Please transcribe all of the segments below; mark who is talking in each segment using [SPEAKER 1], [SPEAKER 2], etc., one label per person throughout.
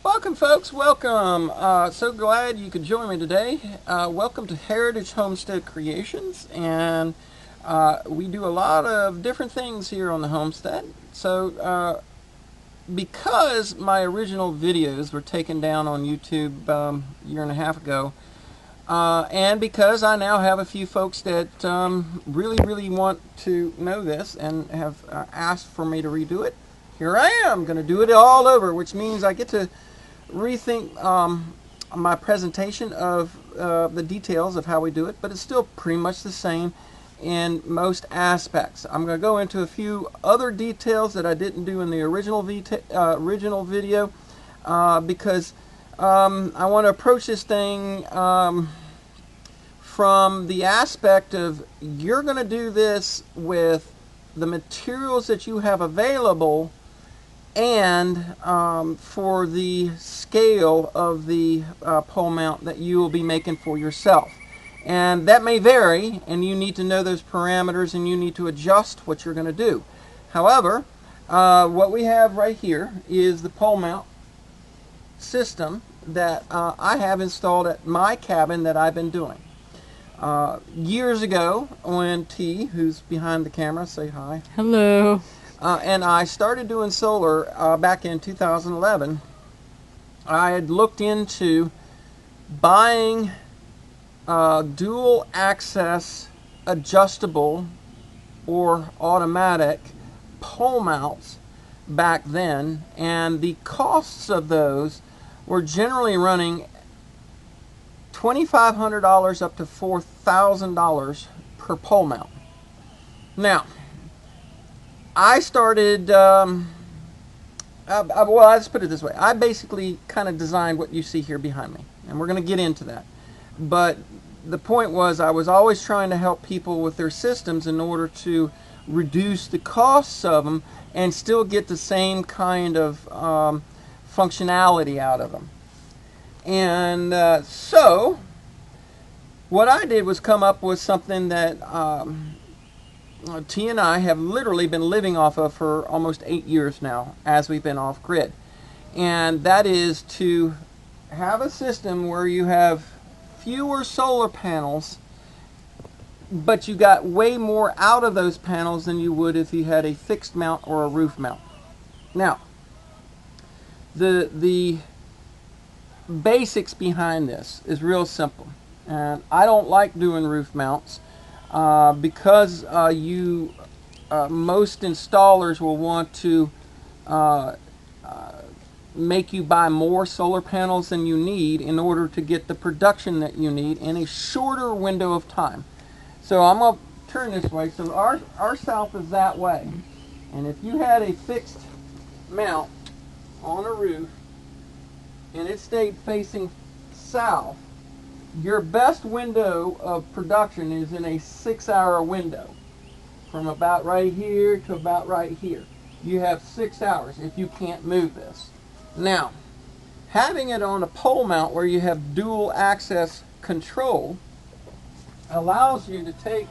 [SPEAKER 1] Welcome, folks. Welcome. So glad you could join me today. Welcome to Heritage Homestead Creations, and we do a lot of different things here on the homestead. So because my original videos were taken down on YouTube a year and a half ago, and because I now have a few folks that really want to know this and have asked for me to redo it, here I am going to do it all over, which means I get to rethink my presentation of the details of how we do it, but it's still pretty much the same in most aspects. I'm going to go into a few other details that I didn't do in the original video because I want to approach this thing from the aspect of you're going to do this with the materials that you have available and for the scale of the pole mount that you will be making for yourself. And that may vary, and you need to know those parameters, and you need to adjust what you're going to do. However, what we have right here is the pole mount system that I have installed at my cabin that I've been doing. Years ago, when T, who's behind the camera, say hi.
[SPEAKER 2] Hello.
[SPEAKER 1] And I started doing solar back in 2011. I had looked into buying dual access adjustable or automatic pole mounts back then, and the costs of those were generally running $2,500 up to $4,000 per pole mount. Now, I started, well, let's put it this way. I basically kind of designed what you see here behind me, and we're going to get into that. But the point was I was always trying to help people with their systems in order to reduce the costs of them and still get the same kind of functionality out of them. And so what I did was come up with something that T and I have literally been living off of for almost 8 years now as we've been off grid. And that is to have a system where you have fewer solar panels, but you got way more out of those panels than you would if you had a fixed mount or a roof mount. Now, the basics behind this is real simple. And I don't like doing roof mounts because most installers will want to make you buy more solar panels than you need in order to get the production that you need in a shorter window of time. So I'm going to turn this way. So our south is that way. And if you had a fixed mount on a roof and it stayed facing south, your best window of production is in a 6-hour window. From about right here to about right here. You have 6 hours if you can't move this. Now, having it on a pole mount where you have dual access control allows you to take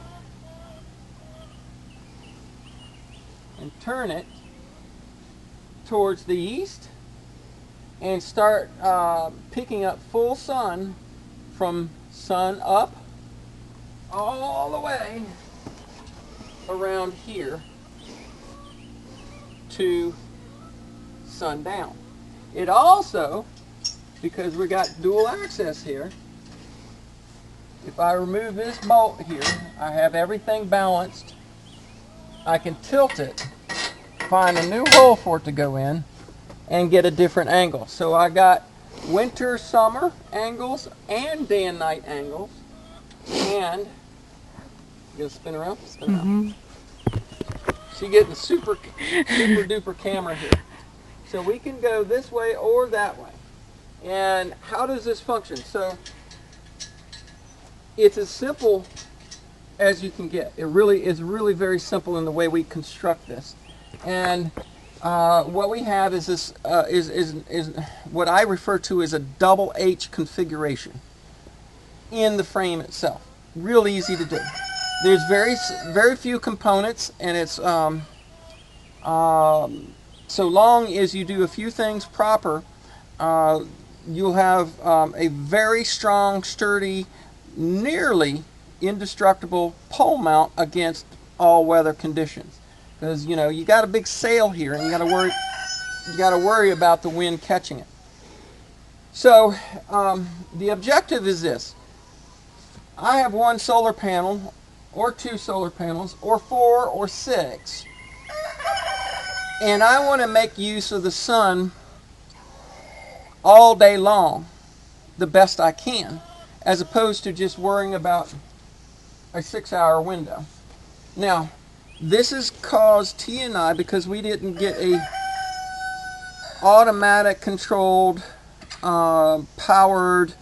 [SPEAKER 1] and turn it towards the east and start picking up full sun from sun up all the way around here to sundown. It also, because we got dual access here, if I remove this bolt here, I have everything balanced. I can tilt it, find a new hole for it to go in, and get a different angle. So I got winter, summer angles and day and night angles. And you gonna spin around? Spin around. So you get the super duper camera here. So we can go this way or that way. And how does this function? So it's as simple as you can get. It really is very simple in the way we construct this. And what we have is this is what I refer to as a double H configuration in the frame itself. Real easy to do. There's very few components, and it's so long as you do a few things proper, you'll have a very strong, sturdy, nearly indestructible pole mount against all weather conditions. Because you got a big sail here, and you got to worry about the wind catching it. So the objective is this: I have one solar panel, or two solar panels, or four, or six, and I want to make use of the sun all day long the best I can, as opposed to just worrying about a 6-hour window. Now, this has caused T and I, because we didn't get a automatic controlled powered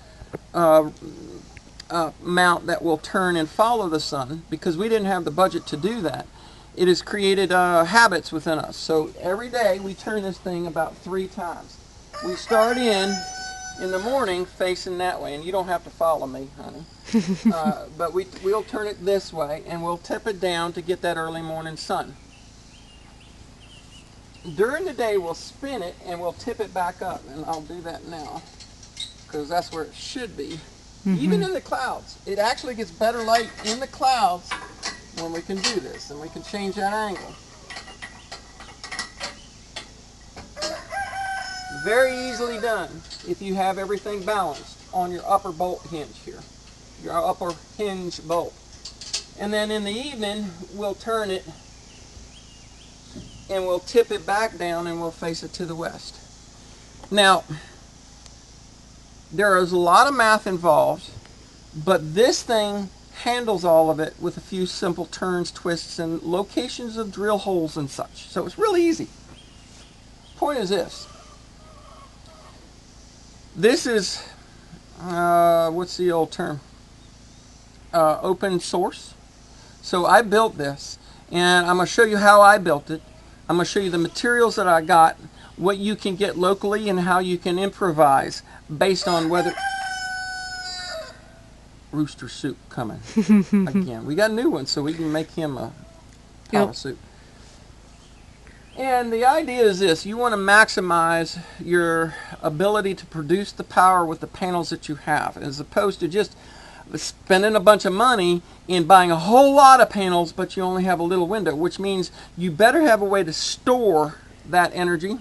[SPEAKER 1] mount that will turn and follow the sun, because we didn't have the budget to do that. It has created habits within us. So every day we turn this thing about 3 times. We start in the morning facing that way, and you don't have to follow me, honey. But we'll turn it this way, and we'll tip it down to get that early morning sun. During the day we'll spin it and we'll tip it back up, and I'll do that now because that's where it should be. Even in the clouds, it actually gets better light in the clouds when we can do this, and we can change that angle. Very easily done if you have everything balanced on your upper bolt hinge here, your upper hinge bolt. And then in the evening we'll turn it and we'll tip it back down and we'll face it to the west. Now, there is a lot of math involved, but this thing handles all of it with a few simple turns, twists, and locations of drill holes and such. So it's really easy. Point is this. This is, what's the old term? Open source. So I built this, and I'm going to show you how I built it. I'm going to show you the materials that I got, what you can get locally, and how you can improvise based on whether... Rooster soup coming again. We got a new one, so we can make him a pot of soup. And the idea is this: you want to maximize your ability to produce the power with the panels that you have, as opposed to just spending a bunch of money in buying a whole lot of panels, but you only have a little window, which means you better have a way to store that energy.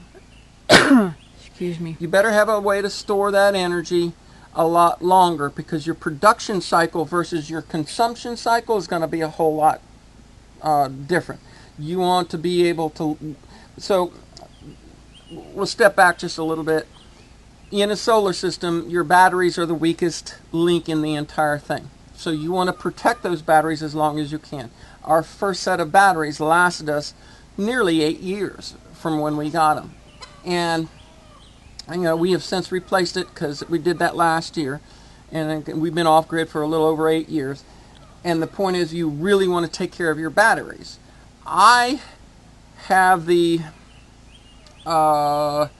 [SPEAKER 2] Excuse me.
[SPEAKER 1] You better have a way to store that energy a lot longer, because your production cycle versus your consumption cycle is going to be a whole lot different. You want to be able to... So we'll step back just a little bit. In a solar system, your batteries are the weakest link in the entire thing. So you want to protect those batteries as long as you can. Our first set of batteries lasted us nearly 8 years from when we got them. And we have since replaced it, because we did that last year. And we've been off grid for a little over 8 years. And the point is, you really want to take care of your batteries. I have the I'm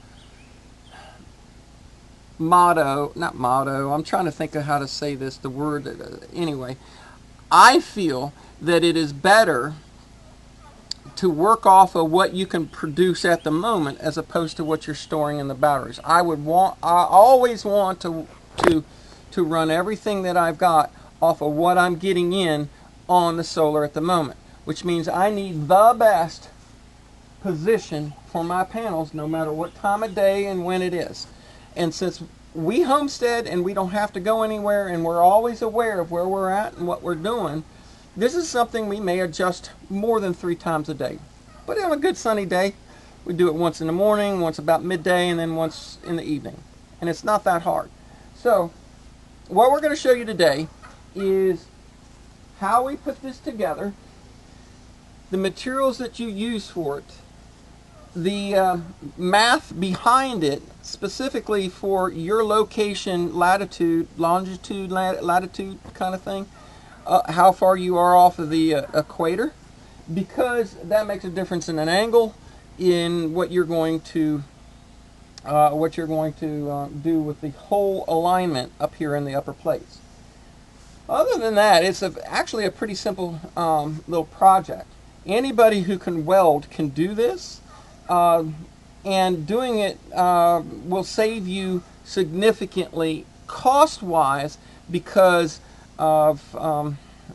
[SPEAKER 1] trying to think of how to say this, the word, anyway. I feel that it is better to work off of what you can produce at the moment, as opposed to what you're storing in the batteries. I always want to run everything that I've got off of what I'm getting in on the solar at the moment, which means I need the best position for my panels, no matter what time of day and when it is. And since we homestead and we don't have to go anywhere, and we're always aware of where we're at and what we're doing, this is something we may adjust more than 3 times a day. But on a good sunny day, we do it once in the morning, once about midday, and then once in the evening. And it's not that hard. So what we're going to show you today is how we put this together, the materials that you use for it, the math behind it, specifically for your location, latitude, longitude, latitude kind of thing, how far you are off of the equator, because that makes a difference in an angle in what you're going to do with the whole alignment up here in the upper plates. Other than that, it's actually a pretty simple little project. Anybody who can weld can do this. and doing it will save you significantly cost-wise because of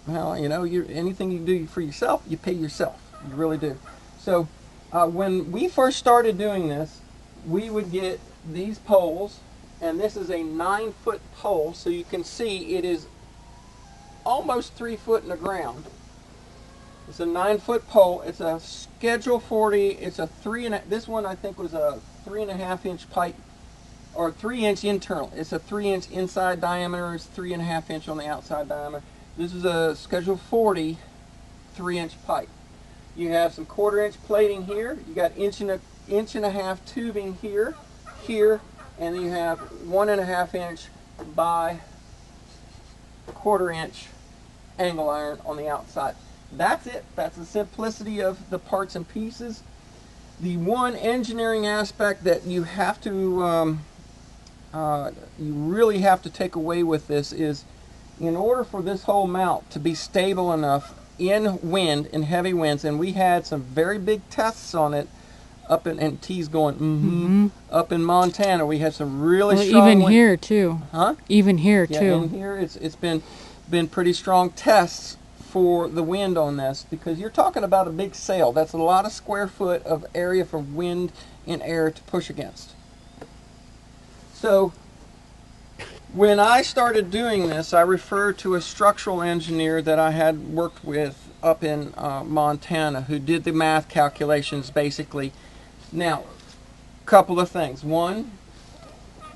[SPEAKER 1] well, you know, anything you do for yourself, you pay yourself. You really do. So when we first started doing this, we would get these poles, and this is a 9-foot pole, so you can see it is almost 3 foot in the ground. It's a 9-foot pole. It's a Schedule 40. It's a this one I think was a 3.5-inch pipe, or 3-inch internal. It's a 3-inch inside diameter. It's 3.5-inch on the outside diameter. This is a Schedule 40 3-inch pipe. You have some 1/4-inch plating here. You got inch and a half tubing here, and then you have 1.5-inch by 1/4-inch angle iron on the outside. That's it. That's the simplicity of the parts and pieces. The one engineering aspect that you have to, you really have to take away with this is, in order for this whole mount to be stable enough in wind, in heavy winds, and we had some very big tests on it up in, and T's going, up in Montana. We had some really strong
[SPEAKER 2] even
[SPEAKER 1] wind.
[SPEAKER 2] here too.
[SPEAKER 1] Huh?
[SPEAKER 2] Even here
[SPEAKER 1] Yeah,
[SPEAKER 2] too.
[SPEAKER 1] in here it's been pretty strong tests for the wind on this, because you're talking about a big sail. That's a lot of square foot of area for wind and air to push against. So when I started doing this, I referred to a structural engineer that I had worked with up in Montana, who did the math calculations basically. Now, a couple of things. One,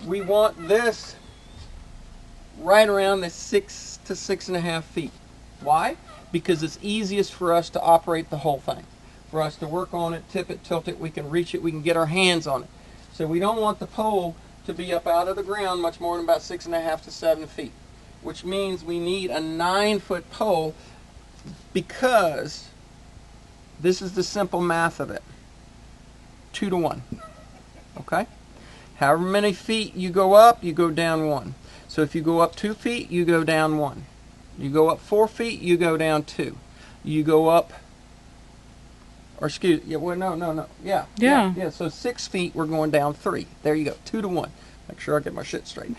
[SPEAKER 1] we want this right around the 6 to 6.5 feet. Why? Because it's easiest for us to operate the whole thing. For us to work on it, tip it, tilt it, we can reach it, we can get our hands on it. So we don't want the pole to be up out of the ground much more than about 6.5 to 7 feet, which means we need a 9-foot pole, because this is the simple math of it. 2 to 1. Okay? However many feet you go up, you go down 1. So if you go up 2 feet, you go down 1. You go up 4 feet, you go down 2. You go up, or excuse, yeah, well, no. Yeah. So 6 feet, we're going down 3. There you go, 2 to 1. Make sure I get my shit straight.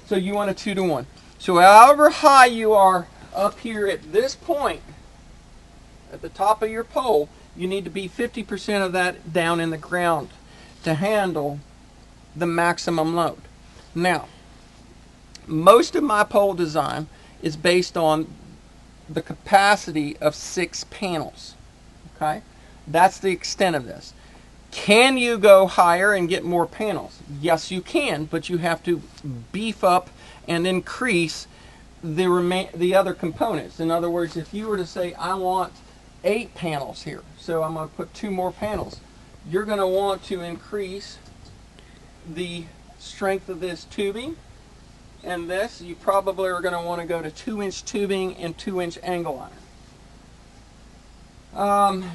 [SPEAKER 1] So you want a 2 to 1. So however high you are up here at this point, at the top of your pole, you need to be 50% of that down in the ground to handle the maximum load. Now, most of my pole design is based on the capacity of 6 panels. Okay? That's the extent of this. Can you go higher and get more panels? Yes, you can, but you have to beef up and increase the other components. In other words, if you were to say, I want 8 panels here, so I'm going to put 2 more panels, you're going to want to increase the strength of this tubing, and this, you probably are going to want to go to 2-inch tubing and 2-inch angle iron.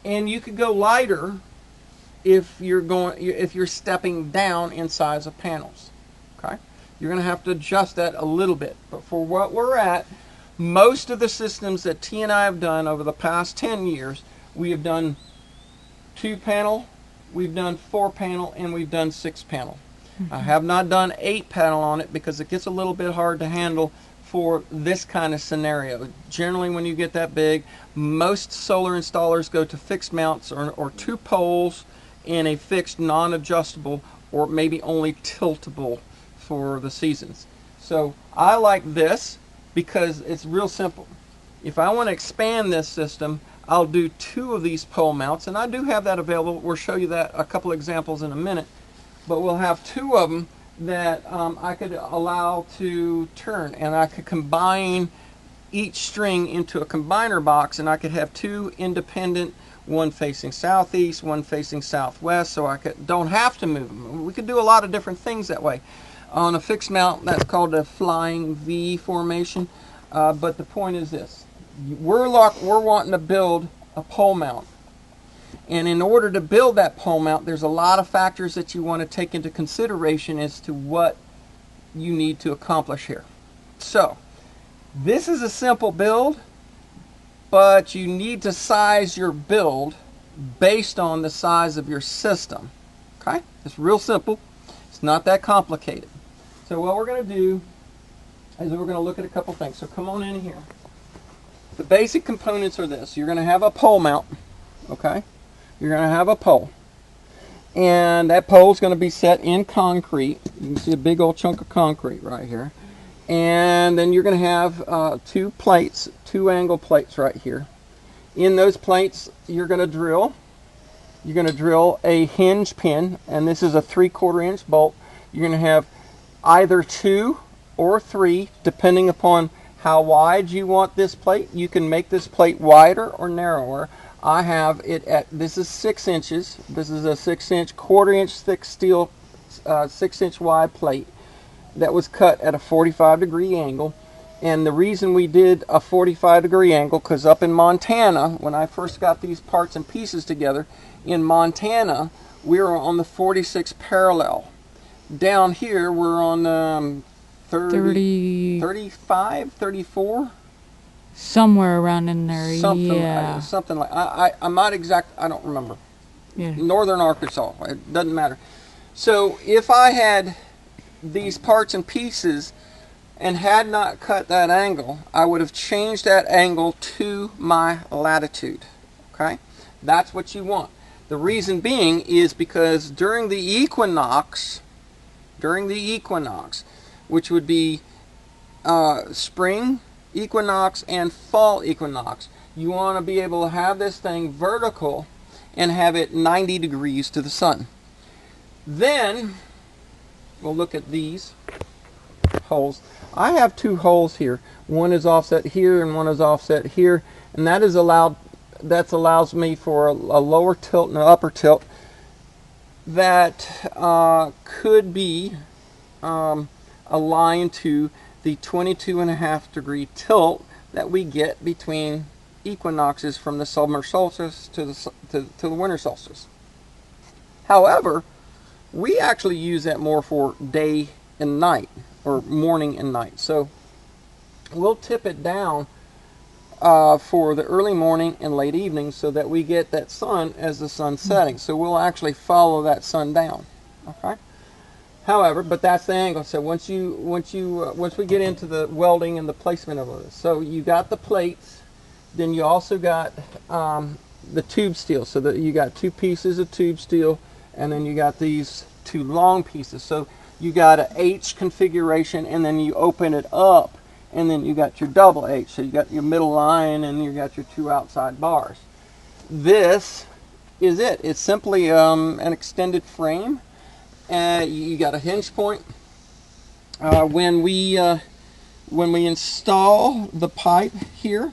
[SPEAKER 1] And you could go lighter if you're stepping down in size of panels. Okay, you're going to have to adjust that a little bit. But for what we're at, most of the systems that T and I have done over the past 10 years, we have done 2-panel, we've done 4-panel, and we've done 6-panel. I have not done 8-panel on it because it gets a little bit hard to handle for this kind of scenario. Generally, when you get that big, most solar installers go to fixed mounts or 2 poles in a fixed non-adjustable, or maybe only tiltable for the seasons. So I like this because it's real simple. If I want to expand this system, I'll do 2 of these pole mounts, and I do have that available. We'll show you that, a couple examples in a minute. But we'll have 2 of them that I could allow to turn, and I could combine each string into a combiner box, and I could have 2 independent, one facing southeast, one facing southwest, so I don't have to move them. We could do a lot of different things that way. On a fixed mount, that's called a flying V formation. But the point is this: we're wanting to build a pole mount. And in order to build that pole mount, there's a lot of factors that you want to take into consideration as to what you need to accomplish here. So, this is a simple build, but you need to size your build based on the size of your system. Okay? It's real simple. It's not that complicated. So what we're going to do is we're going to look at a couple things. So come on in here. The basic components are this. You're going to have a pole mount. Okay? You're going to have a pole. And that pole is going to be set in concrete. You can see a big old chunk of concrete right here. And then you're going to have two plates, two angle plates right here. In those plates, you're going to drill a hinge pin, and this is a 3/4 inch bolt. You're going to have either 2 or 3, depending upon how wide you want this plate. You can make this plate wider or narrower. I have it at, this is 6 inches. This is a 6-inch, 1/4 inch thick steel, 6-inch wide plate that was cut at a 45-degree angle. And the reason we did a 45-degree angle, because up in Montana, when I first got these parts and pieces together, in Montana, we were on the 46 parallel. Down here, we're on 35, 34?
[SPEAKER 2] Somewhere around in there,
[SPEAKER 1] Something, something like, I'm not exact, I don't remember.
[SPEAKER 2] Yeah.
[SPEAKER 1] Northern Arkansas, it doesn't matter. So if I had these parts and pieces and had not cut that angle, I would have changed that angle to my latitude. Okay? That's what you want. The reason being is because during the equinox, which would be spring equinox and fall equinox, you want to be able to have this thing vertical and have it 90 degrees to the sun. Then we'll look at these holes. I have 2 holes here. One is offset here and one is offset here, and that allows me for a lower tilt and an upper tilt that could be aligned to the 22.5-degree tilt that we get between equinoxes from the summer solstice to the winter solstice. However, we actually use that more for day and night, or morning and night. So we'll tip it down for the early morning and late evening so that we get that sun as the sun's setting. So we'll actually follow that sun down. Okay. However, but that's the angle. So once we get into the welding and the placement of this, so you got the plates, then you also got the tube steel. So that you got 2 pieces of tube steel, and then you got these 2 long pieces. So you got an H configuration, and then you open it up, and then you got your double H. So you got your middle line, and you got your 2 outside bars. This is it. It's simply an extended frame. You got a hinge point. When we install the pipe here,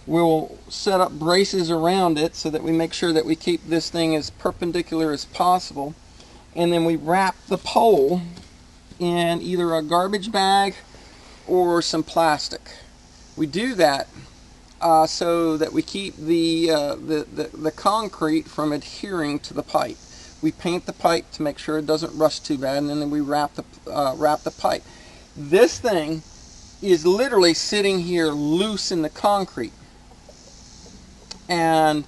[SPEAKER 1] we'll set up braces around it so that we make sure that we keep this thing as perpendicular as possible. And then we wrap the pole in either a garbage bag or some plastic. We do that so that we keep the concrete from adhering to the pipe. We paint the pipe to make sure it doesn't rust too bad, and then we wrap the pipe. This thing is literally sitting here loose in the concrete. And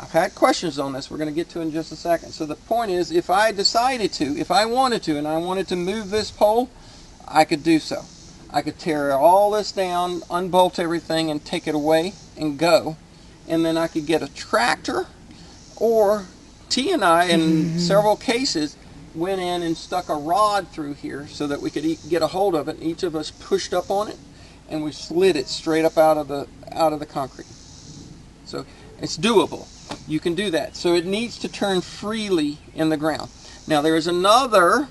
[SPEAKER 1] I've had questions on this we're going to get to in just a second. So the point is, if I wanted to, and I wanted to move this pole, I could do so. I could tear all this down, unbolt everything, and take it away and go. And then I could get a tractor, or T and I, in several cases, went in and stuck a rod through here so that we could get a hold of it. Each of us pushed up on it, and we slid it straight up out of the concrete. So it's doable. You can do that. So it needs to turn freely in the ground. Now there is another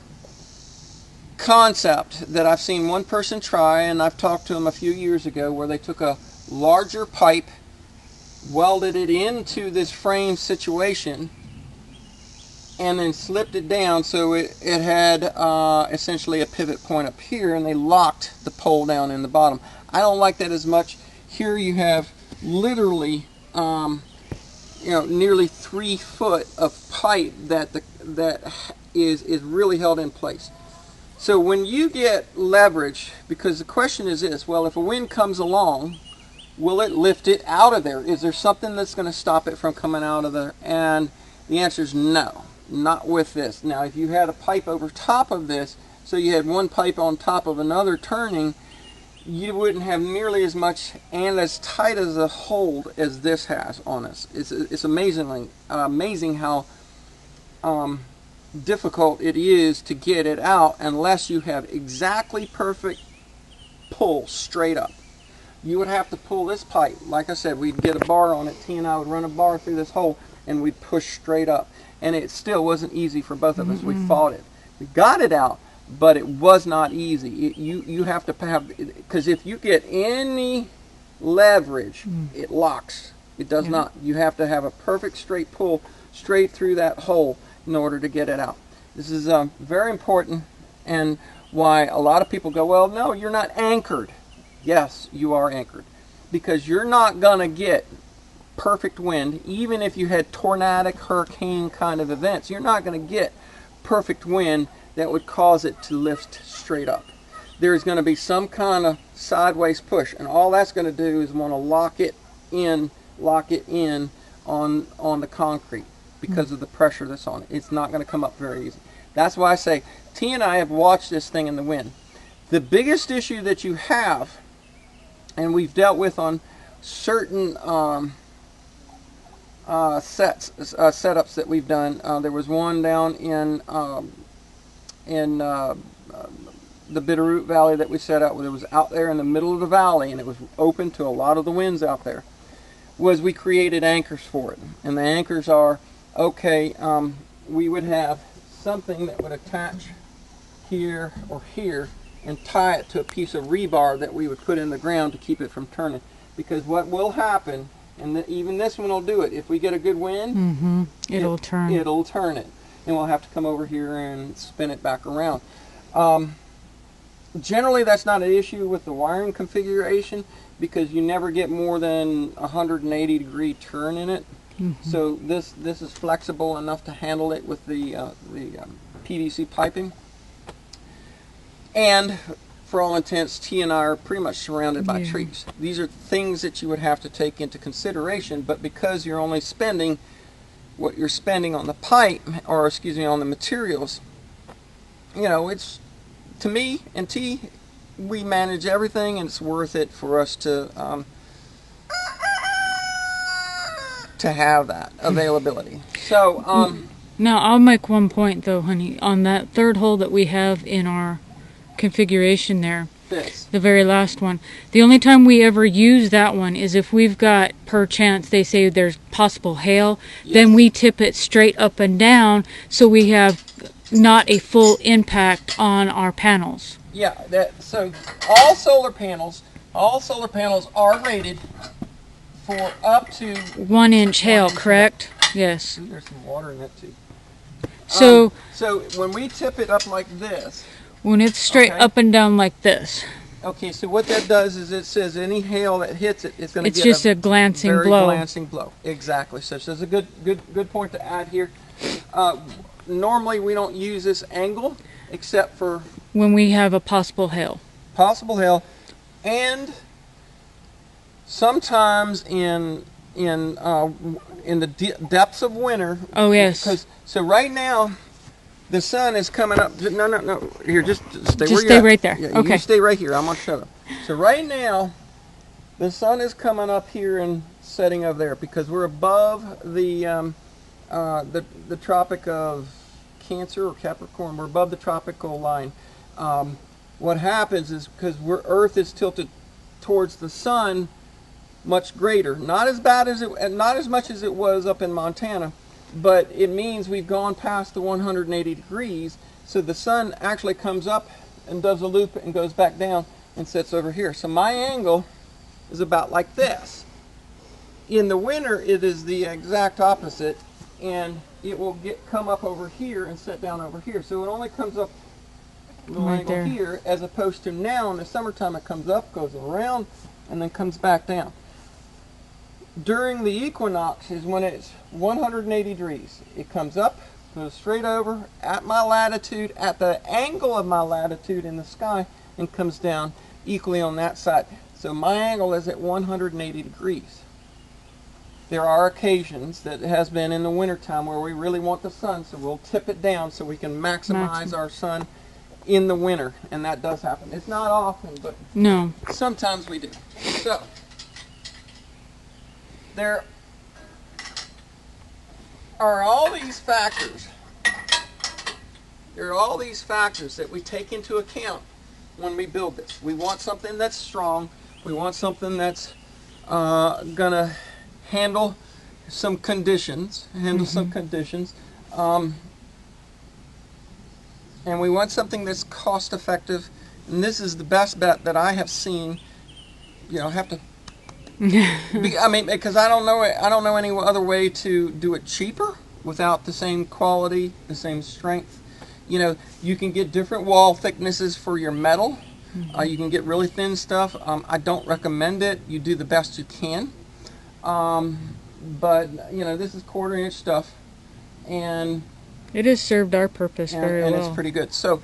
[SPEAKER 1] concept that I've seen one person try, and I've talked to them a few years ago, where they took a larger pipe, welded it into this frame situation, and then slipped it down so it had essentially a pivot point up here, and they locked the pole down in the bottom. I don't like that as much. Here you have literally nearly 3 foot of pipe that is really held in place. So when you get leverage, because the question is this, well, if a wind comes along will it lift it out of there? Is there something that's going to stop it from coming out of there? And the answer is no, not with this. Now, if you had a pipe over top of this, so you had one pipe on top of another turning, you wouldn't have nearly as much and as tight as a hold as this has on us. It's amazing how difficult it is to get it out unless you have exactly perfect pull straight up. You would have to pull this pipe. Like I said, we'd get a bar on it. T and I would run a bar through this hole and we'd push straight up. And it still wasn't easy for both of us. We fought it. We got it out, but it was not easy. You have to have, because if you get any leverage, it locks. It does not. You have to have a perfect straight pull straight through that hole in order to get it out. This is very important, and why a lot of people go, well, no, you're not anchored. Yes, you are anchored, because you're not going to get perfect wind. Even if you had tornadic, hurricane kind of events, you're not going to get perfect wind that would cause it to lift straight up. There's going to be some kind of sideways push, and all that's going to do is want to lock it in on the concrete because of the pressure that's on it. It's not going to come up very easy. That's why I say T and I have watched this thing in the wind. The biggest issue that you have, and we've dealt with on certain setups that we've done. There was one down in the Bitterroot Valley that we set up. It was out there in the middle of the valley, and it was open to a lot of the winds out there. Was we created anchors for it, and the anchors are okay. We would have something that would attach here or here and tie it to a piece of rebar that we would put in the ground to keep it from turning. Because what will happen, and even this one will do it, if we get a good wind,
[SPEAKER 2] it'll turn it,
[SPEAKER 1] and we'll have to come over here and spin it back around. Generally, that's not an issue with the wiring configuration, because you never get more than 180 degree turn in it. So this is flexible enough to handle it with the PVC piping. And for all intents, T and I are pretty much surrounded by trees. These are things that you would have to take into consideration, but because you're only spending what you're spending on the pipe, or excuse me, on the materials, you know, it's, to me and T, we manage everything, and it's worth it for us to have that availability. So
[SPEAKER 2] now I'll make one point though, honey. On that third hole that we have in our configuration there, the very last one, the only time we ever use that one is if we've got, per chance, they say there's possible hail, then we tip it straight up and down so we have not a full impact on our panels.
[SPEAKER 1] So all solar panels are rated for up to
[SPEAKER 2] 1 inch hail, correct? Yes.
[SPEAKER 1] Ooh, there's some water in that too.
[SPEAKER 2] So
[SPEAKER 1] when we tip it up like this,
[SPEAKER 2] when it's straight up and down like this,
[SPEAKER 1] okay, so what that does is it says any hail that hits it, it's going to get
[SPEAKER 2] just a glancing
[SPEAKER 1] very
[SPEAKER 2] blow.
[SPEAKER 1] glancing blow. Exactly. So that's a good point to add here. Normally we don't use this angle except for
[SPEAKER 2] when we have a possible hail.
[SPEAKER 1] And sometimes in the depths of winter.
[SPEAKER 2] Oh yes.
[SPEAKER 1] So right now the sun is coming up. No. Here, just stay where you're
[SPEAKER 2] stay
[SPEAKER 1] at.
[SPEAKER 2] right there.
[SPEAKER 1] Yeah,
[SPEAKER 2] okay.
[SPEAKER 1] You stay right here. I'm gonna shut up. So right now, the sun is coming up here and setting over there because we're above the Tropic of Cancer or Capricorn. We're above the tropical line. What happens is because Earth is tilted towards the sun much greater, not as much as it was up in Montana. But it means we've gone past the 180 degrees, so the sun actually comes up and does a loop and goes back down and sits over here. So my angle is about like this. In the winter, it is the exact opposite, and it will come up over here and sit down over here. So it only comes up a little
[SPEAKER 2] right
[SPEAKER 1] angle
[SPEAKER 2] there.
[SPEAKER 1] Here, as opposed to now in the summertime, it comes up, goes around, and then comes back down. During the equinox is when it's 180 degrees. It comes up, goes straight over at my latitude, at the angle of my latitude in the sky, and comes down equally on that side. So my angle is at 180 degrees. There are occasions that it has been in the wintertime where we really want the sun, so we'll tip it down so we can maximize our sun in the winter, and that does happen. It's not often, but sometimes we do. So there are all these factors. There are all these factors that we take into account when we build this. We want something that's strong. We want something that's gonna handle some conditions. And we want something that's cost effective. And this is the best bet that I have seen. You know, have to. I mean, because I don't know any other way to do it cheaper without the same quality, the same strength. You know, you can get different wall thicknesses for your metal. You can get really thin stuff. I don't recommend it. You do the best you can. But you know, this is 1/4 inch stuff, and
[SPEAKER 2] it has served our purpose very well.
[SPEAKER 1] And it's pretty good. So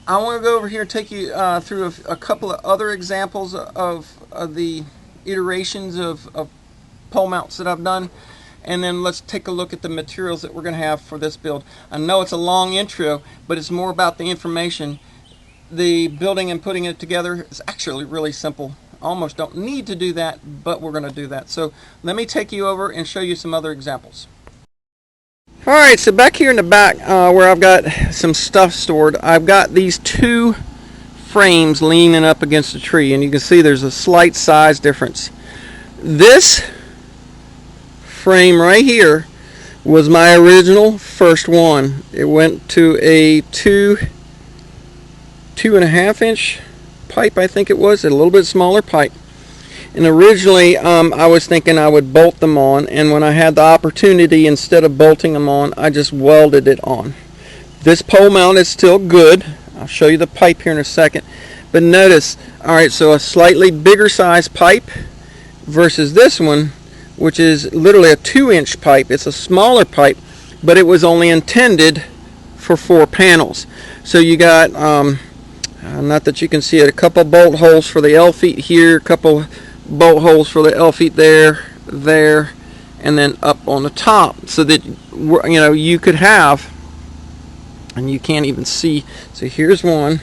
[SPEAKER 1] I want to go over here and take you through a couple of other examples of the iterations of pole mounts that I've done, and then let's take a look at the materials that we're going to have for this build. I know it's a long intro, but it's more about the information. The building and putting it together is actually really simple. Almost don't need to do that, but we're going to do that. So let me take you over and show you some other examples. Alright, so back here in the back where I've got some stuff stored, I've got these 2 frames leaning up against the tree, and you can see there's a slight size difference. This frame right here was my original first one. It went to a 2.5 inch pipe, I think it was, a little bit smaller pipe. And originally I was thinking I would bolt them on, and when I had the opportunity, instead of bolting them on, I just welded it on. This pole mount is still good. I'll show you the pipe here in a second. But notice, alright, so a slightly bigger size pipe versus this one, which is literally a 2-inch pipe. It's a smaller pipe, but it was only intended for 4 panels. So you got not that you can see it, a couple bolt holes for the L feet here, a couple bolt holes for the L feet there, and then up on the top, so that, you know, you could have, and you can't even see, so here's one,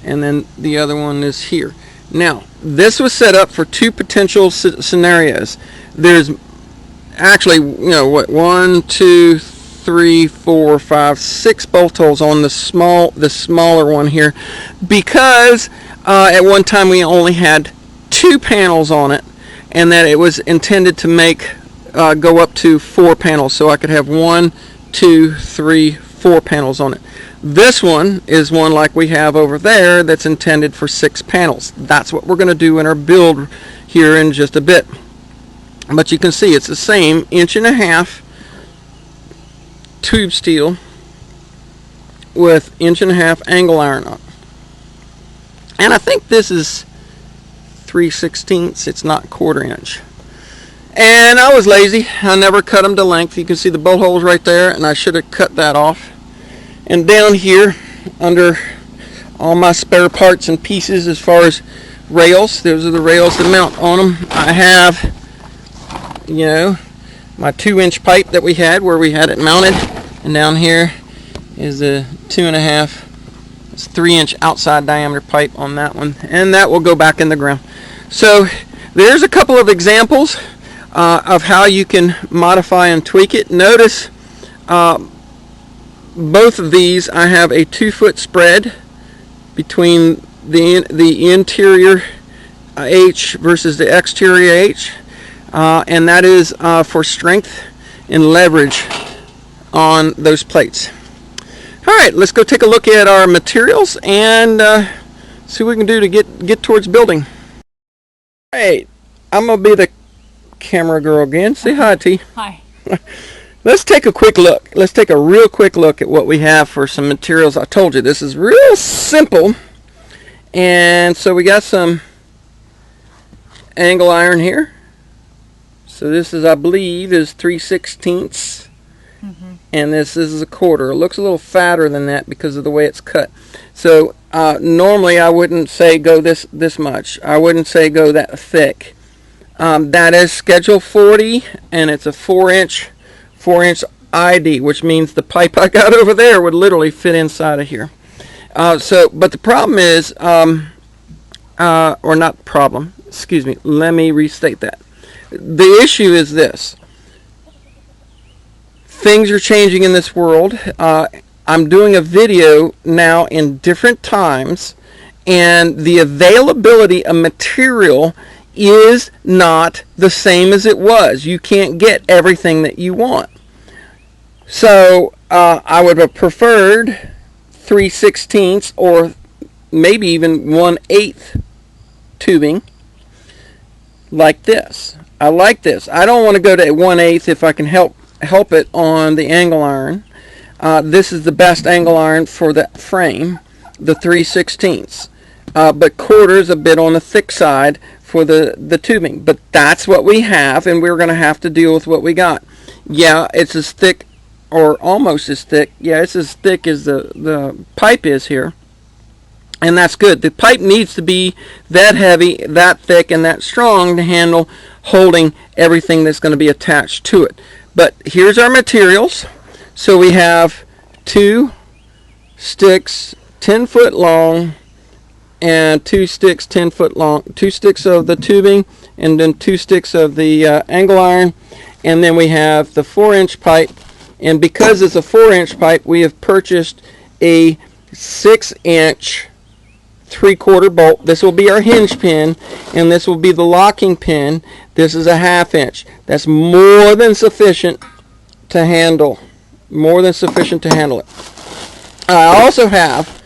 [SPEAKER 1] and then the other one is here. Now this was set up for 2 potential scenarios. There's actually, you know, what, 1, 2, 3, 4, 5, 6 bolt holes on the smaller one here, because at one time we only had 2 panels on it, and that it was intended to make go up to 4 panels, so I could have 1, 2, 3, 4 panels on it. This one is one like we have over there that's intended for 6 panels. That's what we're going to do in our build here in just a bit. But you can see it's the same 1.5 inch tube steel with 1.5 inch angle iron on. And I think this is 3/16. It's not 1/4 inch. And I was lazy. I never cut them to length. You can see the bolt holes right there, and I should have cut that off. And down here, under all my spare parts and pieces as far as rails, those are the rails that mount on them. I have, you know, my 2-inch pipe that we had where we had it mounted, and down here is the 2.5, it's 3-inch outside diameter pipe on that one, and that will go back in the ground. So there's a couple of examples of how you can modify and tweak it. Notice both of these, I have a 2-foot spread between the interior H versus the exterior H, and that is for strength and leverage on those plates. Alright, let's go take a look at our materials and see what we can do to get towards building. Alright, I'm going to be the camera girl again. Say hi, T.
[SPEAKER 2] Hi.
[SPEAKER 1] Let's take a quick look. Let's take a real quick look at what we have for some materials. I told you this is real simple. And so we got some angle iron here. So this is, I believe, is 3/16. and this is a quarter. It looks a little fatter than that because of the way it's cut. So normally I wouldn't say go this much. I wouldn't say go that thick. That is schedule 40, and it's a 4-inch addy, which means the pipe I got over there would literally fit inside of here. But the problem is, or not the problem, excuse me, let me restate that. The issue is this. Things are changing in this world. I'm doing a video now in different times, and the availability of material is not the same as it was. You can't get everything that you want. So I would have preferred 3/16 or maybe even 1/8 tubing like this. I like this. I don't want to go to 1/8 if I can help it on the angle iron. This is the best angle iron for that frame, the 3/16. But quarter's a bit on the thick side for the tubing. But that's what we have, and we're going to have to deal with what we got. Yeah, it's as thick, or almost as thick. Yeah, it's as thick as the pipe is here. And that's good. The pipe needs to be that heavy, that thick, and that strong to handle holding everything that's going to be attached to it. But here's our materials. So we have 2 sticks 10 foot long and 2 sticks 10 foot long, 2 sticks of the tubing, and then 2 sticks of the angle iron, and then we have the 4-inch pipe. And because it's a 4-inch pipe, we have purchased a 6-inch 3/4 bolt. This will be our hinge pin, and this will be the locking pin. This is a 1/2 inch. That's more than sufficient to handle. More than sufficient to handle it. I also have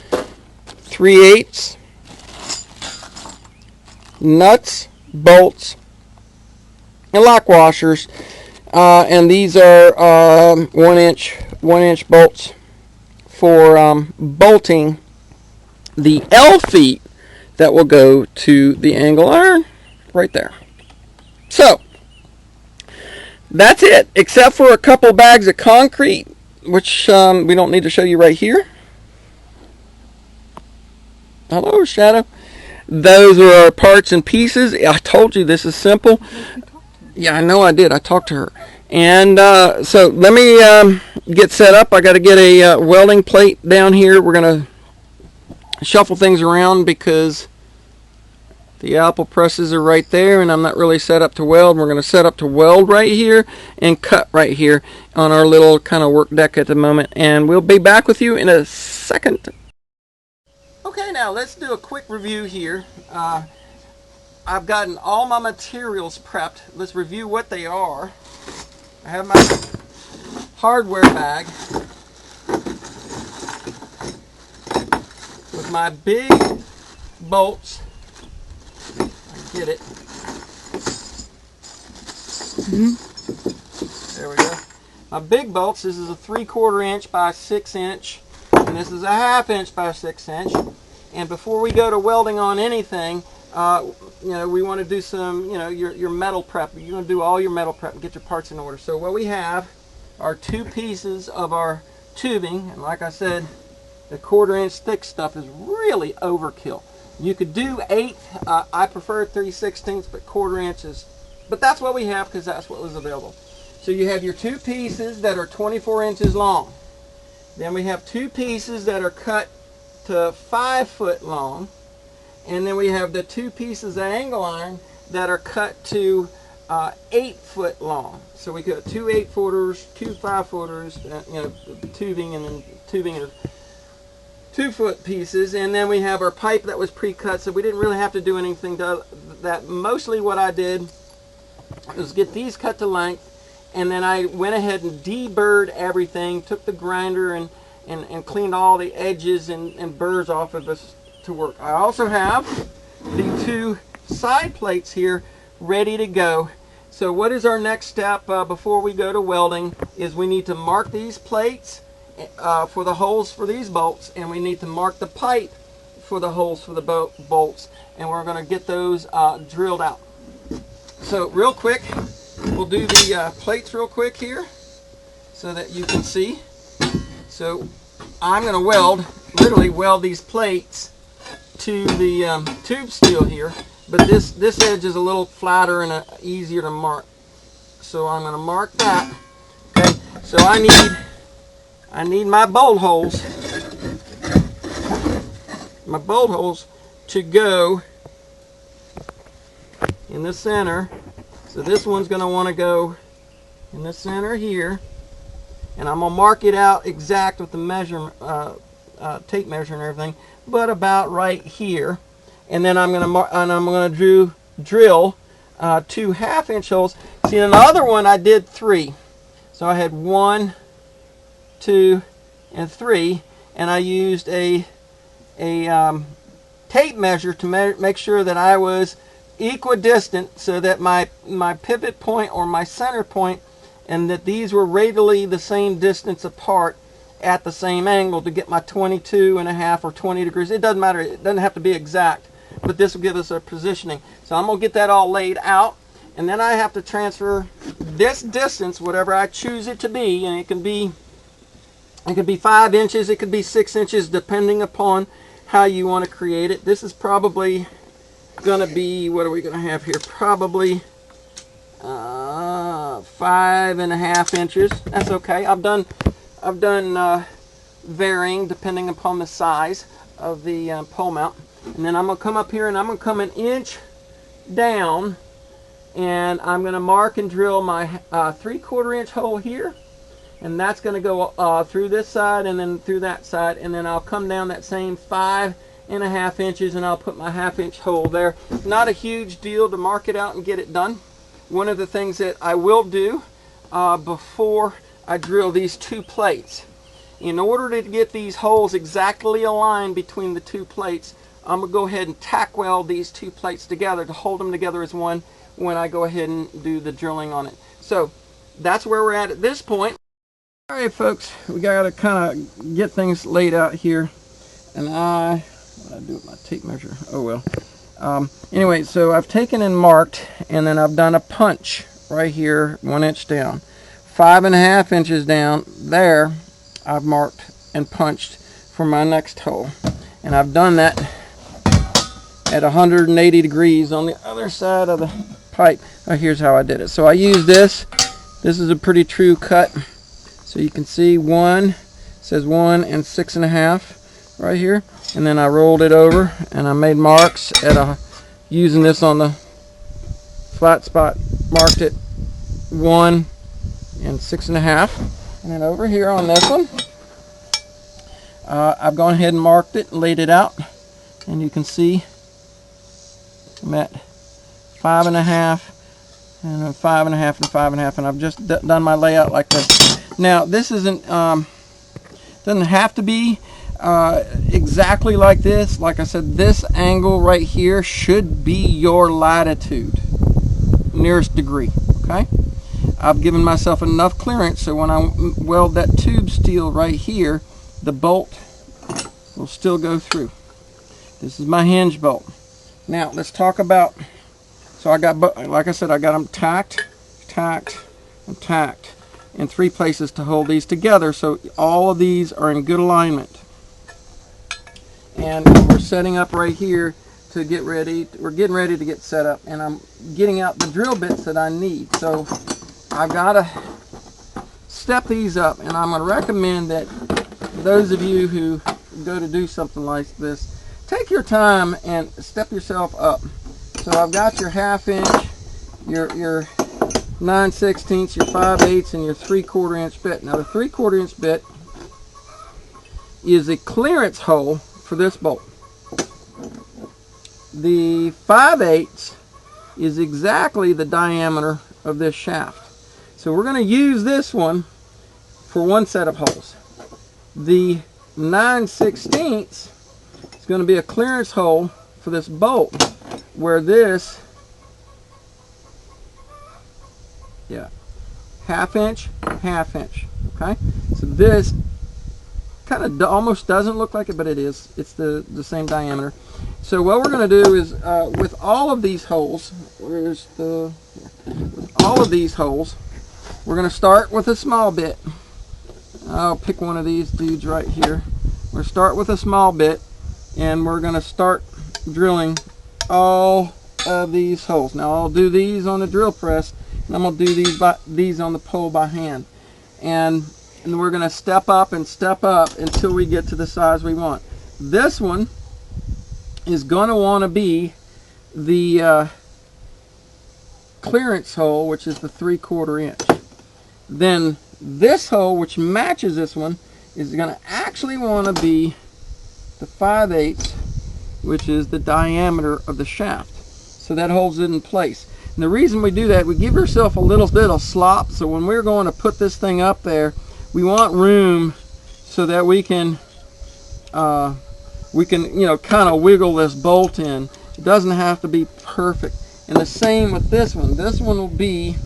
[SPEAKER 1] 3/8 nuts, bolts, and lock washers, and these are 1-inch bolts for bolting the L feet that will go to the angle iron right there. So that's it, except for a couple bags of concrete, which we don't need to show you right here. Hello, Shadow. Those are our parts and pieces. I told you this is simple. Yeah, I know I did. I talked to her. And so let me get set up. I got to get a welding plate down here. We're going to shuffle things around because the apple presses are right there, and I'm not really set up to weld. We're going to set up to weld right here and cut right here on our little kind of work deck at the moment. And we'll be back with you in a second. Okay, now let's do a quick review here. I've gotten all my materials prepped. Let's review what they are. I have my hardware bag with my big bolts. I get it. There we go. My big bolts. This is a 3/4 inch by 6 inch, and this is a 1/2 inch by 6 inch. And before we go to welding on anything, we want to do some, your metal prep. You're going to do all your metal prep and get your parts in order. So what we have are 2 pieces of our tubing, and like I said, the 1/4 inch thick stuff is really overkill. You could do 8. I prefer 3/16, but 1/4 inches. But that's what we have because that's what was available. So you have your 2 pieces that are 24 inches long. Then we have 2 pieces that are cut to 5 foot long. And then we have the 2 pieces of angle iron that are cut to 8 foot long. So we got 2 8-footers, 2 5-footers, tubing, and then tubing of 2-foot pieces. And then we have our pipe that was pre-cut, so we didn't really have to do anything to that. Mostly what I did was get these cut to length, and then I went ahead and deburred everything, took the grinder and cleaned all the edges and burrs off of us to work. I also have the 2 side plates here ready to go. So what is our next step before we go to welding is we need to mark these plates for the holes for these bolts, and we need to mark the pipe for the holes for the bolts, and we're going to get those drilled out. So real quick, we'll do the plates real quick here. so that you can see. So I'm going to literally weld these plates to the tube steel here, but this edge is a little flatter and easier to mark. So I'm going to mark that. Okay, so I need my bolt holes. My bolt holes to go in the center. So this one's going to want to go in the center here, and I'm going to mark it out exact with the measurement, tape measure and everything, but about right here. And then I'm going to drill 2 half-inch holes. See, in the other one I did 3, so I had 1, 2, and 3, and I used a tape measure to make sure that I was equidistant, so that my pivot point or my center point, and that these were radially the same distance apart at the same angle to get my 22.5 or 20 degrees. It doesn't matter. It doesn't have to be exact, but this will give us a positioning. So I'm going to get that all laid out, and then I have to transfer this distance, whatever I choose it to be, and it can be 5 inches, it could be 6 inches, depending upon how you want to create it. This is probably going to be, what are we going to have here? Probably 5.5 inches. That's okay. I've done varying depending upon the size of the pole mount. And then I'm going to come up here and I'm going to come 1 inch down, and I'm going to mark and drill my 3/4 inch hole here. And that's going to go through this side and then through that side, and then I'll come down that same 5.5 inches, and I'll put my 1/2 inch hole there. Not a huge deal to mark it out and get it done. One of the things that I will do before I drill these 2 plates, in order to get these holes exactly aligned between the 2 plates, I'm going to go ahead and tack weld these 2 plates together to hold them together as one when I go ahead and do the drilling on it. So that's where we're at this point. All right, folks, we got to kind of get things laid out here, and what did I do with my tape measure? Oh well. Anyway, so I've taken and marked, and then I've done a punch right here, 1 inch down, 5.5 inches down there. I've marked and punched for my next hole, and I've done that at 180 degrees on the other side of the pipe. Oh, here's how I did it. So I used this. This is a pretty true cut. So you can see says 1 and 6.5 right here, and then I rolled it over and I made marks using this on the flat spot, marked it 1 and 6.5, and then over here on this one I've gone ahead and marked it and laid it out, and you can see I'm at 5.5 and 5.5 and 5.5, and I've just done my layout like this. Now this doesn't have to be exactly like this. Like I said, this angle right here should be your latitude, nearest degree. Okay, I've given myself enough clearance so when I weld that tube steel right here, the bolt will still go through. This is my hinge bolt. Now let's talk about. So I got, like I said, I got them tacked, and tacked in 3 places to hold these together, so all of these are in good alignment. And we're setting up right here to get ready. We're getting ready to get set up, and I'm getting out the drill bits that I need. So I've got to step these up, and I'm going to recommend that those of you who go to do something like this, take your time and step yourself up. So I've got your 1/2 inch, your 9/16, your 5/8, and your 3/4 inch bit. Now the 3/4 inch bit is a clearance hole for this bolt. The 5/8 is exactly the diameter of this shaft. So we're going to use this one for 1 set of holes. The 9/16 is going to be a clearance hole for this bolt, where this, 1/2 inch, 1/2 inch. Okay, so this kind of almost doesn't look like it, but it is. It's the same diameter. So what we're going to do is with all of these holes, with all of these holes, we're going to start with a small bit. I'll pick one of these dudes right here. We're going to start with a small bit, and we're going to start drilling all of these holes. Now I'll do these on the drill press, and I'm going to do these on the pole by hand. And we're going to step up until we get to the size we want. This one is going to want to be the clearance hole, which is the 3/4 inch. Then this hole, which matches this one, is going to actually want to be the 5/8, which is the diameter of the shaft. So that holds it in place. And the reason we do that, we give ourselves a little bit of slop, so when we're going to put this thing up there, we want room so that we can you know, kind of wiggle this bolt in. It doesn't have to be perfect. And the same with this one. This one will be